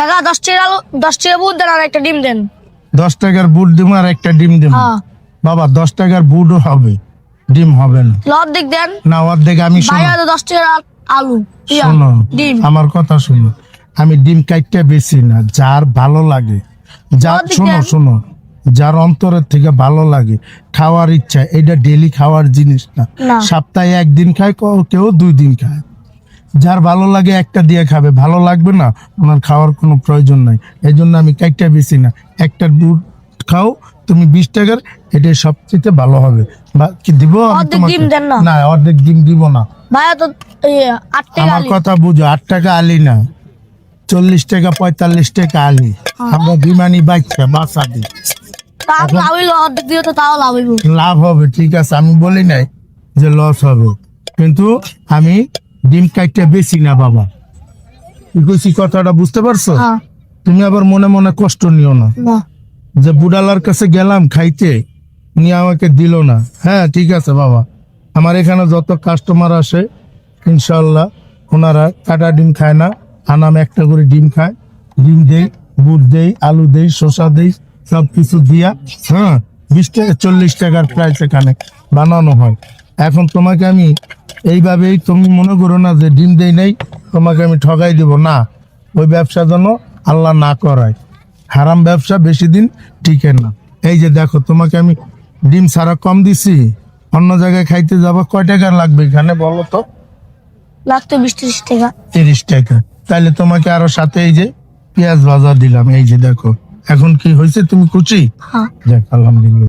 কাকা 10 টাকা বুট দেন আর একটা ডিম দেন। 10 টাকার বুট দিব আর একটা ডিম দিব। হ্যাঁ বাবা 10 টাকার বুটও হবে, ডিম হবে না। অর্ধেক দেন। না অর্ধেক আমি ভাইয়া তো 10 টাকার আলু শোনো, ডিম। আমার কথা শোনো, আমি ডিম কাইটটা বেশি না, যার ভালো লাগে, যার শোনো যার অন্তরের থেকে ভালো লাগে, খাওয়ার ইচ্ছা, এটা ডেলি খাওয়ার জিনিস না। সপ্তাহে একদিন খায়, কেউ 2 দিন খায়। যার ভালো লাগে একটা দিয়ে খাবে, ভালো লাগবে না ওনার খাওয়ার কোনো প্রয়োজন নাই। এই জন্য আমি কাইটটা বেশি না, একটা বুট খাও তুমি 20 টাকার, এটাই সবচেয়ে ভালো হবে। বা কি দিব না, অর্ধেক ডিম দিব না। ভাইয়া তো 8 টাকা আমার কথা বুঝো, 8 টাকা আলি না, 40 টাকা 45 টাকা আলি। আমরা বিমানি বাসা দিই, লাভ হবে। ঠিক আছে, আমি বলি নাই যে লস হবে, কিন্তু আমি ডিম কাইটটা বেশি না বাবা। কথাটা বুঝতে পারছো? তুমি আবার মনে মনে কষ্ট নিও না যে বুড়ালার কাছে গেলাম খাইতে, নিয়ে আমাকে দিল না। হ্যাঁ ঠিক আছে বাবা, আমার এখানে যত কাস্টমার আসে ইনশাল্লাহ ওনারা কাটা ডিম খায় না, আনাম একটা করে ডিম খায়। ডিম দেই, বুট দেই, আলু দেই, শসা দেই, সবকিছু দিয়া 20 টাকা 40 টাকার প্রাইস এখানে বানানো হয়। এখন তোমাকে আমি এইভাবেই, তুমি মনে করো না যে ডিম দেই নাই তোমাকে আমি ঠগাই দিব না। ওই ব্যবসা যেন আল্লাহ না করায়, হারাম ব্যবসা বেশি দিন টিকে না। এই যে দেখো, তোমাকে আমি ডিম ছাড়া কম দিছি, অন্য জায়গায় খাইতে যাবো, কয় টাকা লাগবে এখানে বলো তো? লাগতো 20-30 টাকা। 30 টাকা। তাহলে তোমাকে আরো সাথে এই যে পেঁয়াজ ভাজা দিলাম, এই যে দেখো এখন কি হয়েছে, তুমি খুশি? হ্যাঁ যাক আলহামদুলিল্লাহ।